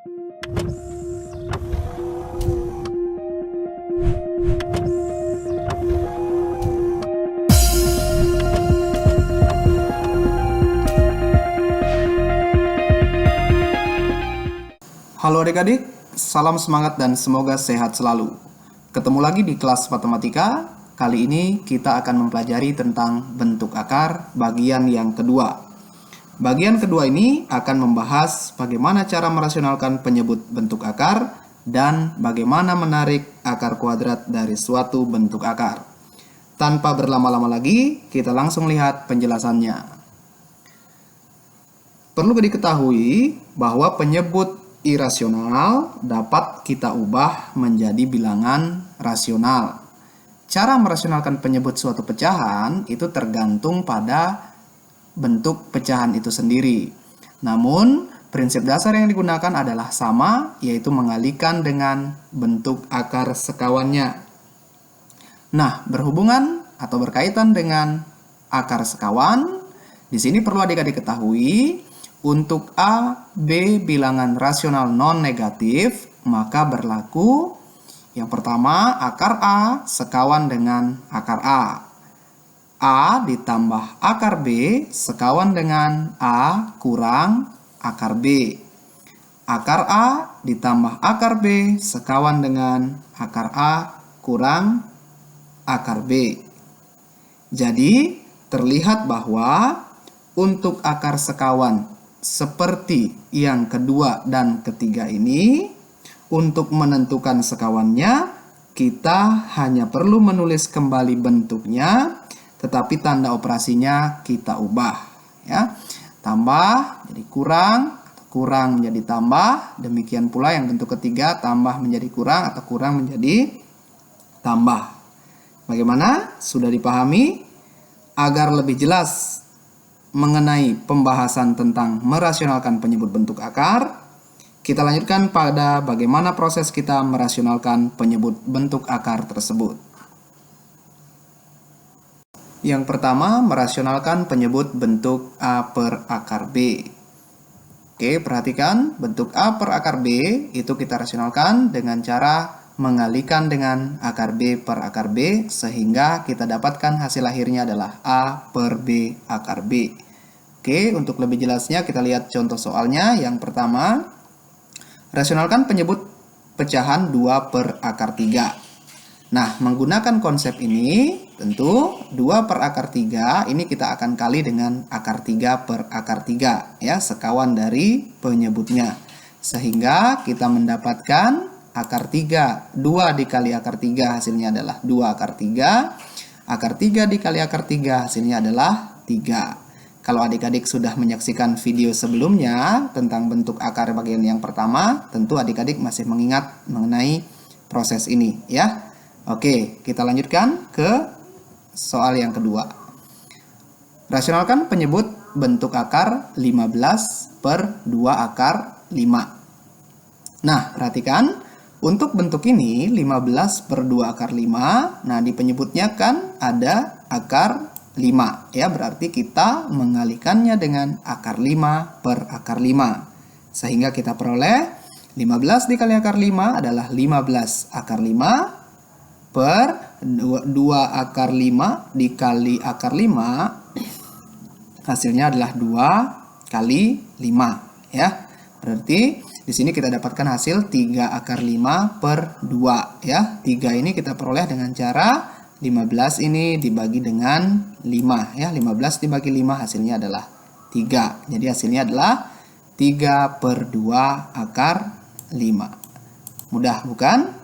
Halo adik-adik, salam semangat dan semoga sehat selalu. Ketemu lagi di kelas matematika. Kali ini kita akan mempelajari tentang bentuk akar bagian yang kedua. Bagian kedua ini akan membahas bagaimana cara merasionalkan penyebut bentuk akar dan bagaimana menarik akar kuadrat dari suatu bentuk akar. Tanpa berlama-lama lagi, kita langsung lihat penjelasannya. Perlu diketahui bahwa penyebut irasional dapat kita ubah menjadi bilangan rasional. Cara merasionalkan penyebut suatu pecahan itu tergantung pada bentuk pecahan itu sendiri. Namun, prinsip dasar yang digunakan adalah sama, yaitu mengalihkan dengan bentuk akar sekawannya. Nah, berhubungan atau berkaitan dengan akar sekawan, di sini perlu adik-adik ketahui, untuk A, B bilangan rasional non-negatif, maka berlaku yang pertama akar A sekawan dengan akar A. A ditambah akar B sekawan dengan A kurang akar B. Akar A ditambah akar B sekawan dengan akar A kurang akar B. Jadi, terlihat bahwa untuk akar sekawan seperti yang kedua dan ketiga ini, untuk menentukan sekawannya, kita hanya perlu menulis kembali bentuknya, tetapi tanda operasinya kita ubah. Ya. Tambah jadi kurang, atau kurang menjadi tambah. Demikian pula yang bentuk ketiga, tambah menjadi kurang, atau kurang menjadi tambah. Bagaimana? Sudah dipahami? Agar lebih jelas mengenai pembahasan tentang merasionalkan penyebut bentuk akar, kita lanjutkan pada bagaimana proses kita merasionalkan penyebut bentuk akar tersebut. Yang pertama, merasionalkan penyebut bentuk A per akar B. Oke, perhatikan bentuk A per akar B itu kita rasionalkan dengan cara mengalihkan dengan akar B per akar B, sehingga kita dapatkan hasil akhirnya adalah A per B akar B. Oke, untuk lebih jelasnya kita lihat contoh soalnya. Yang pertama, rasionalkan penyebut pecahan 2 per akar 3. Nah, menggunakan konsep ini, tentu 2 per akar 3 ini kita akan kali dengan akar 3 per akar 3, ya, sekawan dari penyebutnya. Sehingga kita mendapatkan akar 3, 2 dikali akar 3 hasilnya adalah 2 akar 3. Akar 3 dikali akar 3 hasilnya adalah 3. Kalau adik-adik sudah menyaksikan video sebelumnya tentang bentuk akar bagian yang pertama, tentu adik-adik masih mengingat mengenai proses ini, ya. Oke, kita lanjutkan ke soal yang kedua. Rasionalkan penyebut bentuk akar 15 per 2 akar 5. Nah, perhatikan, untuk bentuk ini 15 per 2 akar 5, nah di penyebutnya kan ada akar 5, ya, berarti kita mengalihkannya dengan akar 5 per akar 5. Sehingga kita peroleh 15 dikali akar 5 adalah 15 akar 5 per 2 akar 5 dikali akar 5 hasilnya adalah 2 kali 5, ya. Berarti di sini kita dapatkan hasil 3 akar 5 per 2, ya. 3 ini kita peroleh dengan cara 15 ini dibagi dengan 5, ya. 15 dibagi 5 hasilnya adalah 3. Jadi hasilnya adalah 3 per 2 akar 5. Mudah bukan?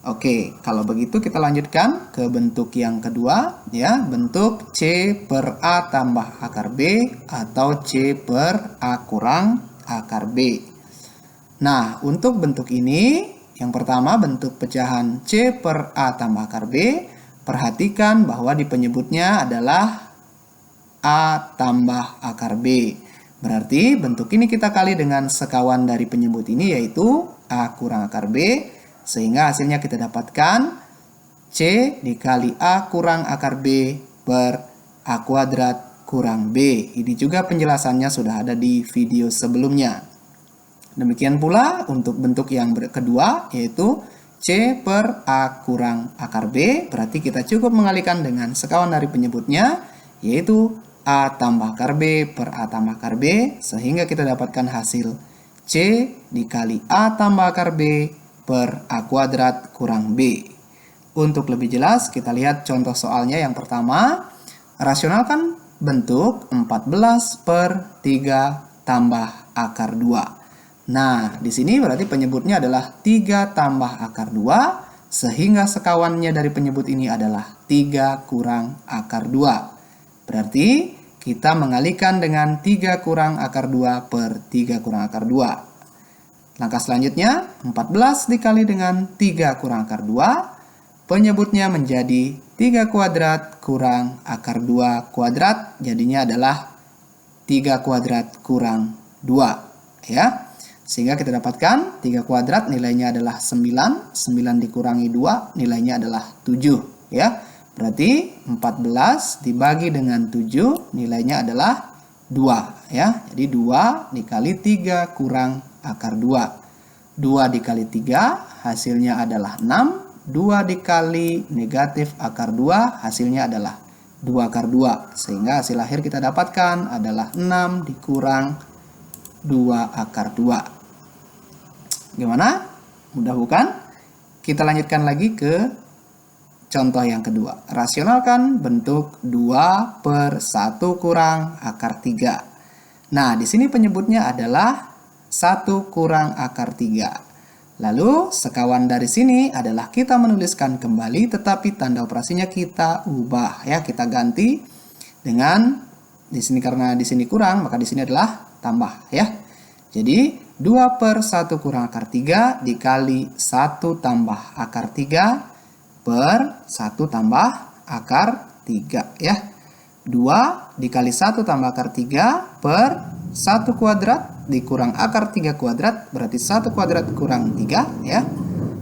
Oke, kalau begitu kita lanjutkan ke bentuk yang kedua, ya. Bentuk C per A tambah akar B atau C per A kurang akar B. Nah, untuk bentuk ini, yang pertama bentuk pecahan C per A tambah akar B. Perhatikan bahwa di penyebutnya adalah A tambah akar B. Berarti bentuk ini kita kali dengan sekawan dari penyebut ini, yaitu A kurang akar B. Sehingga hasilnya kita dapatkan C dikali A kurang akar B per A kuadrat kurang B. Ini juga penjelasannya sudah ada di video sebelumnya. Demikian pula untuk bentuk yang kedua, yaitu C per A kurang akar B. Berarti kita cukup mengalihkan dengan sekawan dari penyebutnya, yaitu A tambah akar B per A tambah akar B. Sehingga kita dapatkan hasil C dikali A tambah akar B per A kuadrat kurang B. Untuk lebih jelas, kita lihat contoh soalnya yang pertama. Rasionalkan bentuk 14 per 3 tambah akar 2. Nah, di sini berarti penyebutnya adalah 3 tambah akar 2, sehingga sekawannya dari penyebut ini adalah 3 kurang akar 2. Berarti kita mengalihkan dengan 3 kurang akar 2 per 3 kurang akar 2. Langkah selanjutnya, 14 dikali dengan 3 kurang akar 2, penyebutnya menjadi 3 kuadrat kurang akar 2 kuadrat, jadinya adalah 3 kuadrat kurang 2. Ya. Sehingga kita dapatkan 3 kuadrat nilainya adalah 9. 9 dikurangi 2 nilainya adalah 7. Ya. Berarti 14 dibagi dengan 7 nilainya adalah 2. Ya. Jadi 2 dikali 3 kurang akar 2. 2 dikali 3 hasilnya adalah 6. 2 dikali negatif akar 2 hasilnya adalah 2 akar 2. Sehingga hasil akhir kita dapatkan adalah 6 dikurang 2 akar 2. Gimana? Mudah bukan? Kita lanjutkan lagi ke contoh yang kedua. Rasionalkan bentuk 2 per 1 kurang akar 3. Nah, di sini penyebutnya adalah 1 kurang akar 3. Lalu, sekawan dari sini adalah kita menuliskan kembali, tetapi tanda operasinya kita ubah. Ya, kita ganti dengan, di sini karena di sini kurang, maka di sini adalah tambah. Ya. Jadi, 2 per 1 kurang akar 3 dikali 1 tambah akar 3 per 1 tambah akar 3 ya. 2 dikali 1 tambah akar 3 per 1 kuadrat dikurang akar 3 kuadrat, berarti 1 kuadrat kurang 3 ya.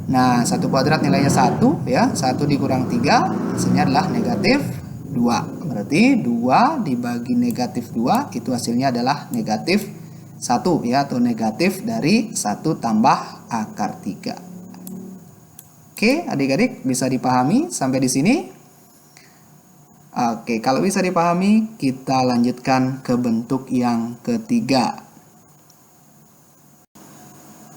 Nah, 1 kuadrat nilainya 1 ya. 1 dikurang 3 hasilnya adalah negatif 2. Berarti 2 dibagi negatif 2 itu hasilnya adalah negatif 1 ya, atau negatif dari 1 tambah akar 3. Oke, adik-adik bisa dipahami sampai di sini? Oke, kalau bisa dipahami, kita lanjutkan ke bentuk yang ketiga.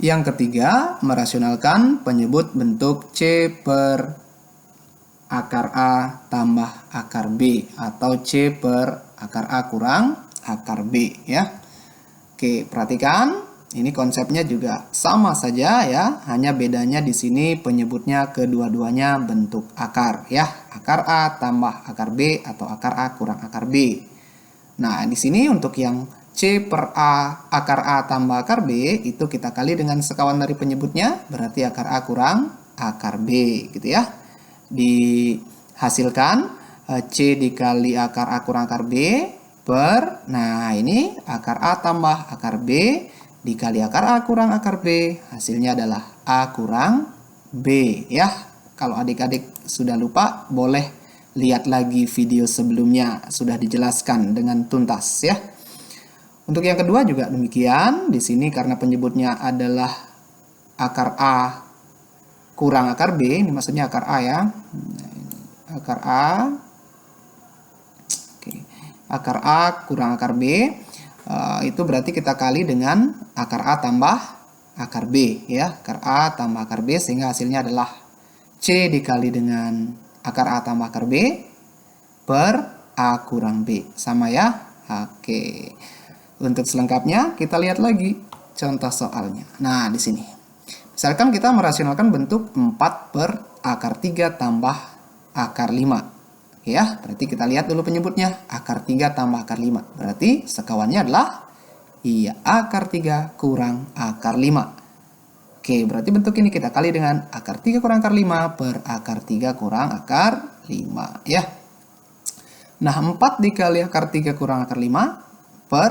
Yang ketiga, merasionalkan penyebut bentuk C per akar A tambah akar B, atau C per akar A kurang akar B ya. Oke, perhatikan, ini konsepnya juga sama saja ya, hanya bedanya di sini penyebutnya kedua-duanya bentuk akar ya, akar A tambah akar B atau akar A kurang akar B. Nah, di sini untuk yang C per A, akar A tambah akar B, itu kita kali dengan sekawan dari penyebutnya, berarti akar A kurang akar B gitu ya. Dihasilkan C dikali akar A kurang akar B, nah ini akar A tambah akar B dikali akar A kurang akar B, hasilnya adalah A kurang B ya. Kalau adik-adik sudah lupa, boleh lihat lagi video sebelumnya, sudah dijelaskan dengan tuntas ya. Untuk yang kedua juga demikian, di sini karena penyebutnya adalah akar A kurang akar B, ini maksudnya akar A ya. Akar A, akar A kurang akar B, itu berarti kita kali dengan akar A tambah akar B ya, akar A tambah akar B, sehingga hasilnya adalah C dikali dengan akar A tambah akar B per A kurang B, sama ya. Oke, untuk selengkapnya kita lihat lagi contoh soalnya. Nah, di sini misalkan kita merasionalkan bentuk 4 per akar 3 tambah akar 5 ya, berarti kita lihat dulu penyebutnya, akar 3 tambah akar 5. Berarti sekawannya adalah akar 3 kurang akar 5. Oke, berarti bentuk ini kita kali dengan akar 3 kurang akar 5 per akar 3 kurang akar 5 ya. Nah, 4 dikali akar 3 kurang akar 5 per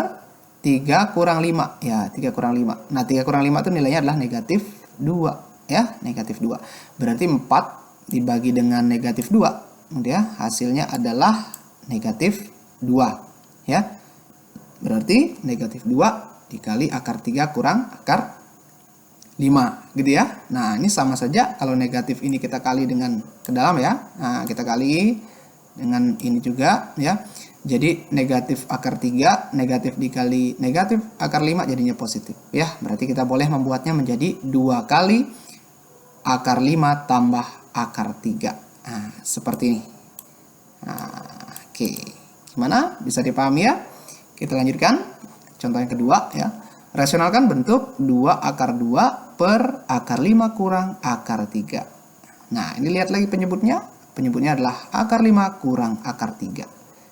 3 kurang 5 ya, 3 kurang 5. Nah, 3 kurang 5 itu nilainya adalah negatif 2 ya, negatif 2. Berarti 4 dibagi dengan negatif 2 ya, hasilnya adalah negatif 2 ya. Berarti negatif 2 dikali akar 3 kurang akar 5 gitu ya. Nah, ini sama saja kalau negatif ini kita kali dengan ke dalam ya. Nah, kita kali dengan ini juga ya. Jadi negatif akar 3, negatif dikali negatif akar 5 jadinya positif ya. Berarti kita boleh membuatnya menjadi 2 kali akar 5 tambah akar 3. Nah, seperti ini. Nah, oke. Gimana? Bisa dipahami ya? Kita lanjutkan. Contoh yang kedua ya. Rasionalkan bentuk 2 akar 2 per akar 5 kurang akar 3. Nah, ini lihat lagi penyebutnya. Penyebutnya adalah akar 5 kurang akar 3.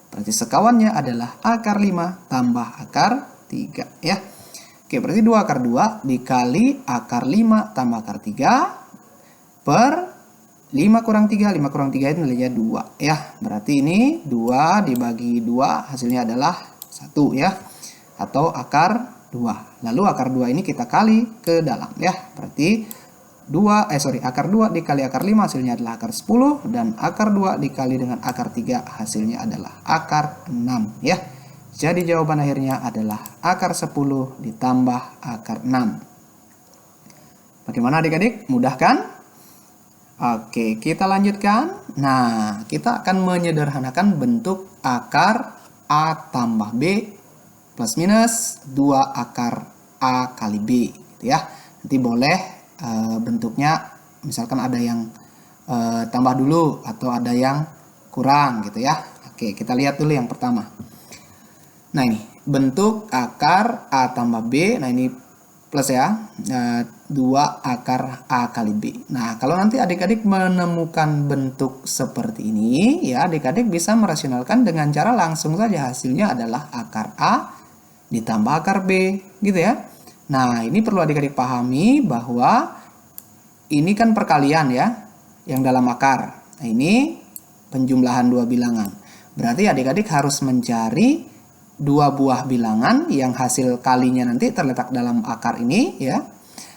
Berarti sekawannya adalah akar 5 tambah akar 3 ya. Oke, berarti 2 akar 2 dikali akar 5 tambah akar 3 per 5 kurang 3. 5 kurang 3 itu nilainya 2 ya. Berarti ini 2 dibagi 2 hasilnya adalah 1 ya. Atau akar 2. Lalu akar 2 ini kita kali ke dalam ya. Berarti akar 2 dikali akar 5 hasilnya adalah akar 10 dan akar 2 dikali dengan akar 3 hasilnya adalah akar 6 ya. Jadi jawaban akhirnya adalah akar 10 ditambah akar 6. Bagaimana adik-adik? Mudah kan? Oke, kita lanjutkan. Nah, kita akan menyederhanakan bentuk akar A tambah B plus minus 2 akar A kali B gitu ya. Nanti boleh bentuknya misalkan ada yang tambah dulu atau ada yang kurang gitu ya. Oke, kita lihat dulu yang pertama. Nah, ini bentuk akar A tambah B. Nah, ini plus ya. 2 akar A kali B. Nah, kalau nanti adik-adik menemukan bentuk seperti ini ya, adik-adik bisa merasionalkan dengan cara langsung saja hasilnya adalah akar A ditambah akar B gitu ya. Nah, ini perlu adik-adik pahami bahwa ini kan perkalian ya, yang dalam akar. Nah, ini penjumlahan 2 bilangan. Berarti adik-adik harus mencari 2 buah bilangan yang hasil kalinya nanti terletak dalam akar ini ya.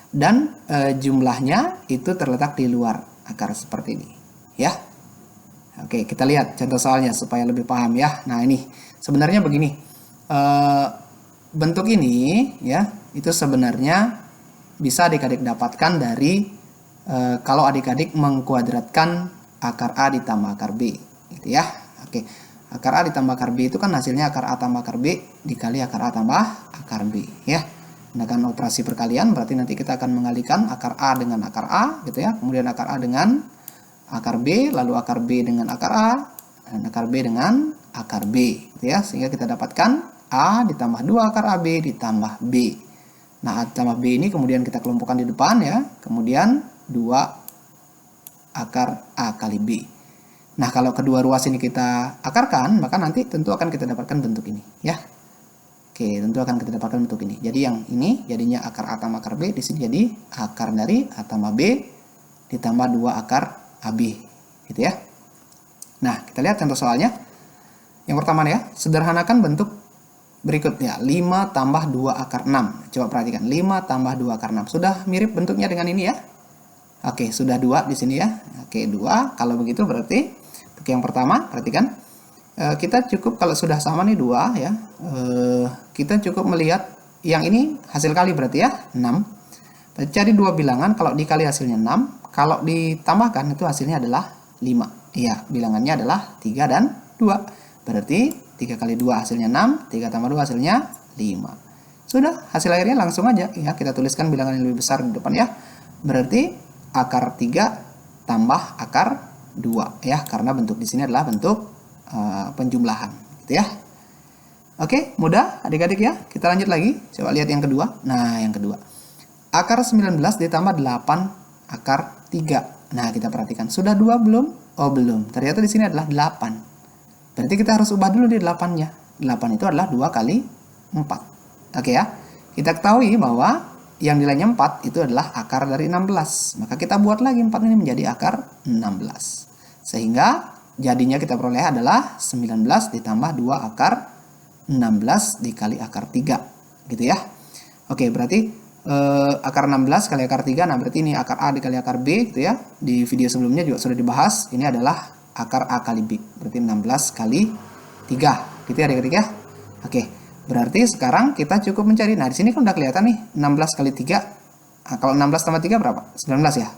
Dan jumlahnya itu terletak di luar akar seperti ini ya. Oke, kita lihat contoh soalnya supaya lebih paham ya. Nah, ini sebenarnya begini. Bentuk ini ya, itu sebenarnya bisa adik-adik dapatkan dari kalau adik-adik mengkuadratkan akar A ditambah akar B gitu ya. Oke, akar A ditambah akar B itu kan hasilnya akar A tambah akar B dikali akar A tambah akar B ya. Gunakan operasi perkalian berarti nanti kita akan mengalihkan akar A dengan akar A gitu ya. Kemudian akar A dengan akar B, lalu akar B dengan akar A dan akar B dengan akar B gitu ya. Sehingga kita dapatkan A ditambah 2 akar AB ditambah B. Nah, A ditambah B ini kemudian kita kelompokkan di depan ya. Kemudian 2 akar A kali B. Nah, kalau kedua ruas ini kita akarkan, maka nanti tentu akan kita dapatkan bentuk ini ya. Oke, tentu akan kita dapatkan bentuk ini. Jadi yang ini jadinya akar A tambah akar B, di sini jadi akar dari A tambah B ditambah 2 akar AB gitu ya. Nah, kita lihat contoh soalnya. Yang pertama ya, sederhanakan bentuk berikutnya 5 tambah 2 akar 6. Coba perhatikan 5 tambah 2 akar 6. Sudah mirip bentuknya dengan ini ya. Oke, sudah 2 di sini ya. Oke, 2. Kalau begitu berarti untuk yang pertama perhatikan kita cukup kalau sudah sama nih 2 ya. Kita cukup melihat yang ini hasil kali berarti ya 6. Cari 2 bilangan, kalau dikali hasilnya 6, kalau ditambahkan itu hasilnya adalah 5. Iya, bilangannya adalah 3 dan 2. Berarti 3 kali 2 hasilnya 6, 3 tambah 2 hasilnya 5. Sudah, hasil akhirnya langsung aja ya, kita tuliskan bilangan yang lebih besar di depan ya. Berarti akar 3 tambah akar 2 ya, karena bentuk di sini adalah bentuk penjumlahan gitu ya. Oke, mudah adik-adik ya. Kita lanjut lagi, coba lihat yang kedua. Nah, yang kedua. Akar 19 ditambah 8 akar 3. Nah, kita perhatikan, sudah 2 belum? Oh, belum. Ternyata di sini adalah 8. Berarti kita harus ubah dulu di 8-nya. 8 itu adalah 2 kali 4. Oke ya. Kita ketahui bahwa yang nilainya 4 itu adalah akar dari 16. Maka kita buat lagi 4 ini menjadi akar 16. Sehingga jadinya kita peroleh adalah 19 ditambah 2 akar 16 dikali akar 3. Gitu ya. Oke, berarti akar 16 kali akar 3. Nah, berarti ini akar A dikali akar B gitu ya. Di video sebelumnya juga sudah dibahas. Ini adalah akar A kali B, berarti 16 kali 3 gitu ya adik-adik ya. Oke, berarti sekarang kita cukup mencari, nah di sini kan udah kelihatan nih 16 kali 3 Nah, kalau 16 tambah 3 berapa? 19 ya?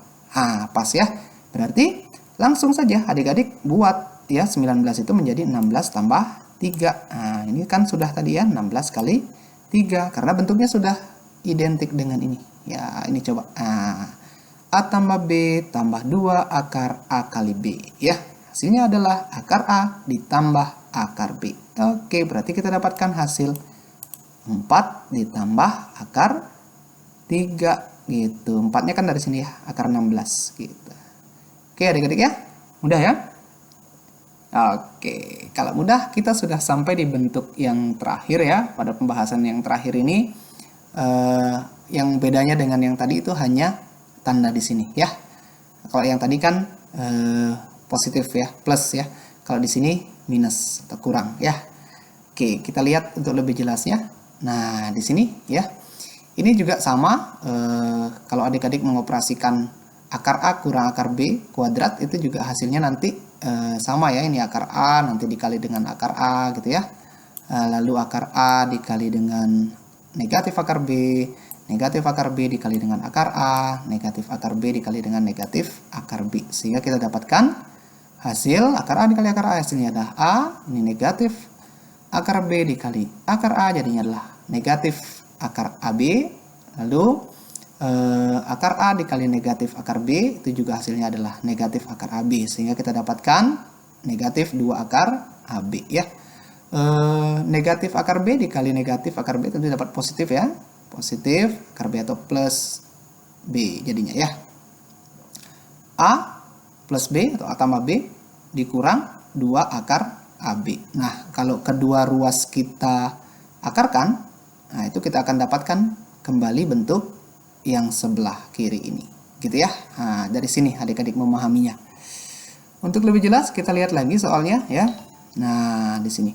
Pas ya. Berarti langsung saja adik-adik buat ya, 19 itu menjadi 16 tambah 3. Nah, ini kan sudah tadi ya, 16 kali 3. Karena bentuknya sudah identik dengan ini. Ya, ini coba. A tambah B tambah 2 akar A kali B. Ya, hasilnya adalah akar A ditambah akar B. Oke, berarti kita dapatkan hasil 4 ditambah akar 3 gitu. 4-nya kan dari sini ya, akar 16 gitu. Oke adik-adik ya, mudah ya. Oke, kalau mudah kita sudah sampai di bentuk yang terakhir ya. Pada pembahasan yang terakhir ini yang bedanya dengan yang tadi itu hanya tanda di sini ya. Kalau yang tadi kan positif ya, plus ya. Kalau di sini minus atau kurang ya. Oke, kita lihat untuk lebih jelasnya. Nah, di sini ya. Ini juga sama, kalau adik-adik mengoperasikan akar A kurang akar B kuadrat, itu juga hasilnya nanti sama ya. Ini akar A nanti dikali dengan akar A gitu ya. Lalu akar A dikali dengan negatif akar B, negatif akar B dikali dengan akar A, negatif akar B dikali dengan negatif akar B. Sehingga kita dapatkan hasil akar A dikali akar A, hasilnya adalah A, ini negatif akar B dikali akar A, jadinya adalah negatif akar AB. Lalu akar A dikali negatif akar B, itu juga hasilnya adalah negatif akar AB. Sehingga kita dapatkan negatif 2 akar AB ya. Negatif akar B dikali negatif akar B tentu dapat positif ya. Positif akar B atau plus B jadinya ya. A plus B atau A tambah B dikurang 2 akar AB. Nah, kalau kedua ruas kita akarkan, nah itu kita akan dapatkan kembali bentuk yang sebelah kiri ini. Gitu ya. Nah, dari sini adik-adik memahaminya. Untuk lebih jelas kita lihat lagi soalnya ya. Nah, di sini.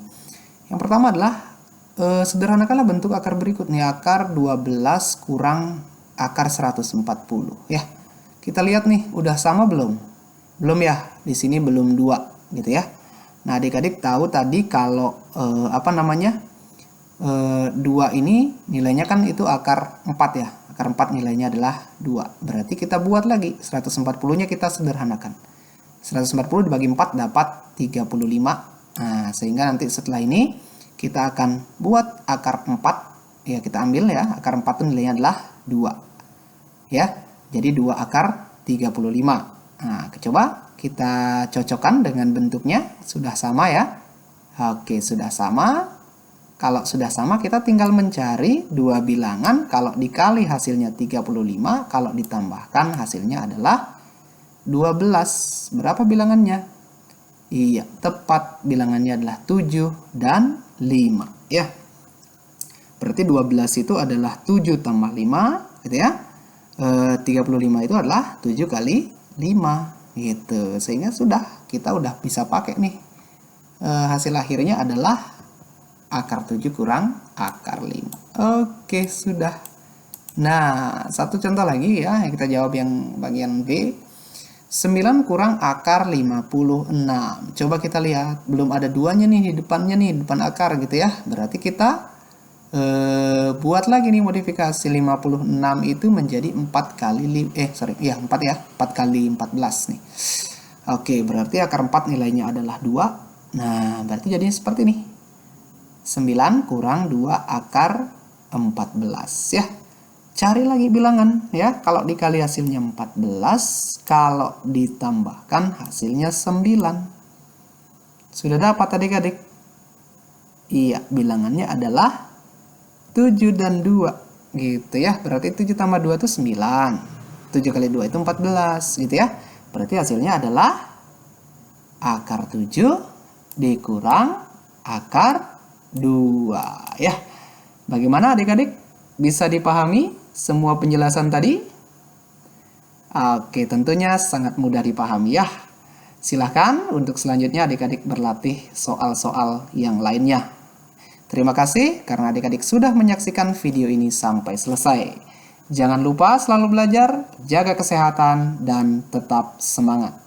Yang pertama adalah sederhanakanlah bentuk akar berikut nih, akar 12 kurang akar 140 ya. Kita lihat nih, udah sama belum? Belum ya, di sini belum 2 gitu ya. Nah, adik-adik tahu tadi kalau 2 ini nilainya kan itu akar 4 ya. Akar 4 nilainya adalah 2. Berarti kita buat lagi, 140-nya kita sederhanakan. 140 dibagi 4 dapat 35. Nah, sehingga nanti setelah ini kita akan buat akar 4. Ya, kita ambil ya, akar 4 itu nilainya adalah 2. Ya, jadi 2 akar 35. Nah, coba kita cocokkan dengan bentuknya. Sudah sama ya. Oke, sudah sama. Kalau sudah sama, kita tinggal mencari 2 bilangan. Kalau dikali hasilnya 35, kalau ditambahkan hasilnya adalah 12. Berapa bilangannya? Iya, tepat bilangannya adalah 7 dan 5 ya. Berarti 12 itu adalah 7 tambah 5 gitu ya. 35 itu adalah 7 kali 5 gitu. Sehingga kita udah bisa pakai nih. Hasil akhirnya adalah akar 7 kurang akar 5. Oke, sudah. Nah, satu contoh lagi ya, kita jawab yang bagian B. 9 kurang akar 56. Coba kita lihat, belum ada 2-nya nih di depannya nih, depan akar gitu ya. Berarti kita buat lagi nih modifikasi 56 itu menjadi 4 kali 4 ya, 4 kali 14 nih. Oke, berarti akar 4 nilainya adalah 2. Nah, berarti jadinya seperti ini. 9 kurang 2 akar 14 ya. Cari lagi bilangan ya. Kalau dikali hasilnya 14, kalau ditambahkan hasilnya 9. Sudah dapat adik-adik? Iya, bilangannya adalah 7 dan 2 gitu ya. Berarti 7 tambah 2 itu 9. 7 kali 2 itu 14 gitu ya. Berarti hasilnya adalah akar 7 dikurang akar 2 ya. Bagaimana adik-adik? Bisa dipahami semua penjelasan tadi? Oke, tentunya sangat mudah dipahami ya. Silahkan untuk selanjutnya adik-adik berlatih soal-soal yang lainnya. Terima kasih karena adik-adik sudah menyaksikan video ini sampai selesai. Jangan lupa selalu belajar, jaga kesehatan, dan tetap semangat.